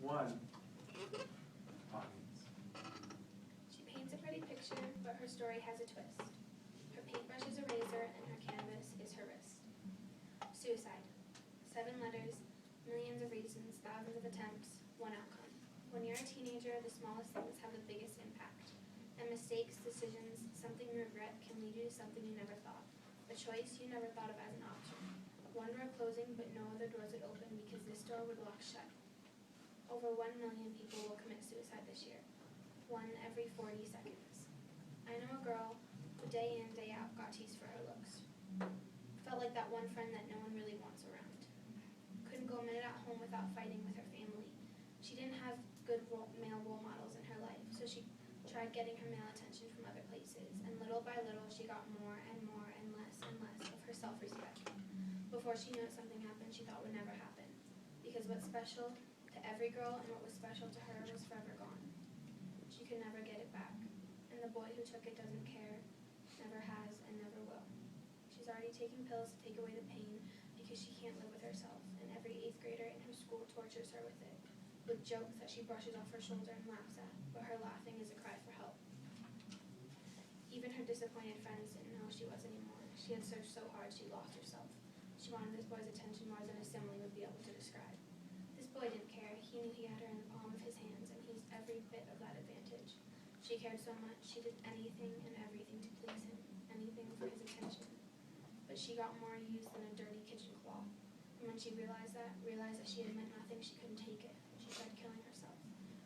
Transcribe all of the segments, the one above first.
One. Audience. She paints a pretty picture, but her story has a twist. Her paintbrush is a razor, and her canvas is her wrist. Suicide. 7 letters, millions of reasons, thousands of attempts, one outcome. When you're a teenager, the smallest things have the biggest impact. And mistakes, decisions, something you regret can lead you to something you never thought. A choice you never thought of as an option. One door closing, but no other doors would open because this door would lock shut. Over 1 million people will commit suicide this year. 1 every 40 seconds. I know a girl who day in, day out got teased for her looks. Felt like that one friend that no one really wants around. Couldn't go a minute at home without fighting with her family. She didn't have good male role models in her life, so she tried getting her male attention from other places, and little by little she got more and less of her self-respect. Before she knew it, something happened she thought would never happen, because what's special to every girl and what was special to her was forever gone. She could never get it back, and the boy who took it doesn't care, never has, and never will. She's already taken pills to take away the pain because she can't live with herself, and every 8th grader in her school tortures her with it, with jokes that she brushes off her shoulder and laughs at, but her laughing is a cry for help. Even her disappointed friends didn't know who she was anymore. She had searched so hard she lost herself. She wanted this boy's attention more than a simile would be able to describe. This boy didn't care. He knew he had her in the palm of his hands, and he used every bit of that advantage. She cared so much, she did anything and everything to please him, anything for his attention. But she got more use than a dirty kitchen cloth. And when she realized that she had meant nothing, she couldn't take it. She tried killing herself.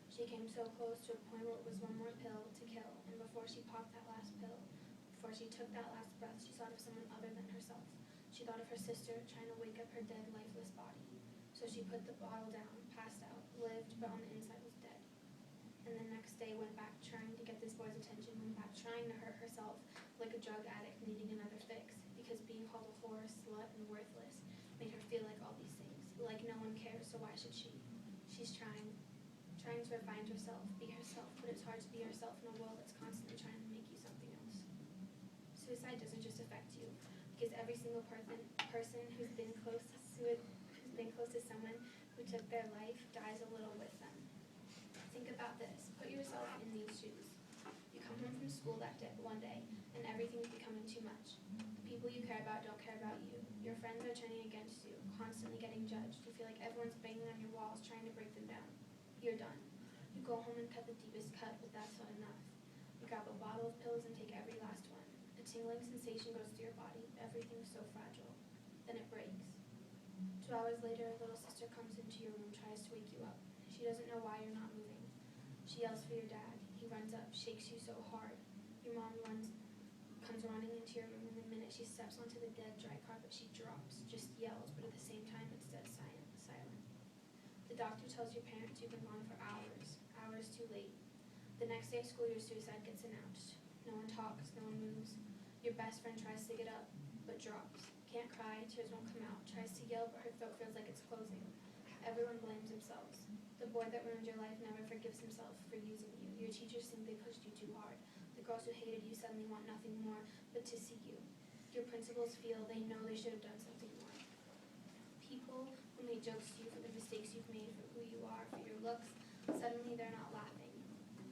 She came so close to a point where it was one more pill to kill, and before she popped that last pill, before she took that last breath, she thought of someone other than herself. She thought of her sister trying to wake up her dead, lifeless body. So she put the bottle down, passed out, lived, but on the inside was dead. And the next day went back trying to get this boy's attention, went back trying to hurt herself like a drug addict needing another fix, because being called a whore, slut, and worthless made her feel like all these things, like no one cares, so why should she? She's trying to find herself, be herself, but it's hard to be yourself in a world that's constantly trying to make you something else. Suicide doesn't just affect you, because every single person who's been close to someone who took their life dies a little with them. Think about this. Put yourself in these shoes. You come home from school one day, and everything's becoming too much. The people you care about don't care about you. Your friends are turning against you, constantly getting judged. You feel like everyone's banging on your walls, trying to break them down. You're done. You go home and cut the deepest cut, but that's not enough. You grab a bottle of pills and take every last one. A tingling sensation goes through your body. Everything's so fragile. Then it breaks. 2 hours later, a little sister comes into your room, tries to wake you up. She doesn't know why you're not moving. She yells for your dad. He runs up, shakes you so hard. Your mom comes running into your room, and the minute she steps onto the dead, dry carpet, she drops, just yells, but at the same time, it's dead silent. The doctor tells your parents you've been gone for hours too late. The next day of school, your suicide gets announced. No one talks, no one moves. Your best friend tries to get up, but drops. Can't cry, tears won't come out. Tries to yell, but her throat feels like it's closing. Everyone blames themselves. The boy that ruined your life never forgives himself for using you. Your teachers think they pushed you too hard. The girls who hated you suddenly want nothing more but to see you. Your principals feel they know they should have done something more. People who made jokes to you for the mistakes you've made, for who you are, for your looks, suddenly they're not laughing.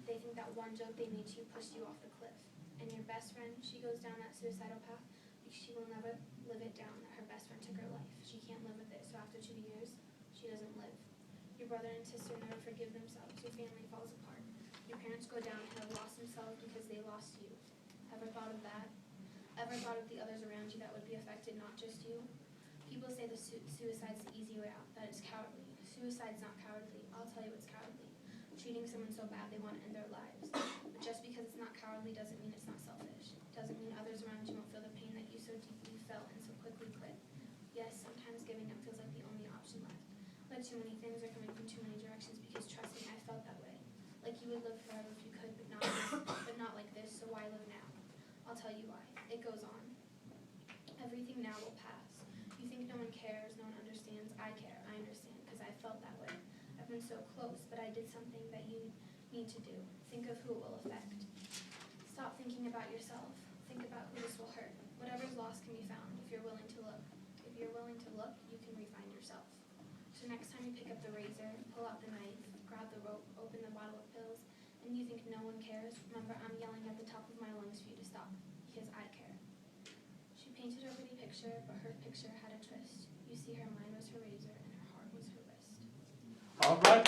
They think that one joke they made to you pushed you off the cliff. And your best friend, she goes down that suicidal path because she will never live it down that her best friend took her life. She can't live with it, so after 2 years, she doesn't live. Your brother and sister never forgive themselves. Your family falls apart. Your parents go downhill, lost themselves because they lost you. Ever thought of that? Ever thought of the others around you that would be affected, not just you? People say the suicide's the easy way out, that it's cowardly. Suicide's not cowardly. I'll tell you it's cowardly. Treating someone so bad they want to end their lives. But just because it's not cowardly doesn't mean it's not selfish. It doesn't mean others around you won't feel the pain that you so deeply felt and so quickly quit. Yes, sometimes giving up feels like the only option left. Like too many things are coming from too many directions, because trust me, I felt that way. Like you would live forever if you could, but not like this, so why live now? I'll tell you why. It goes on. Everything now will pass. You think no one cares, no one understands. I care, I understand, because I felt that way. I've been so close, but I did something that you need to do. Think of who it will affect. Stop thinking about yourself. Think about who this will hurt. Whatever's lost can be found if you're willing to look. If you're willing to look, you can refine yourself. So next time you pick up the razor, pull out the knife, and you think no one cares, remember I'm yelling at the top of my lungs for you to stop, because I care. She painted her pretty picture, but her picture had a twist. You see, her mind was her razor, and her heart was her wrist. All right,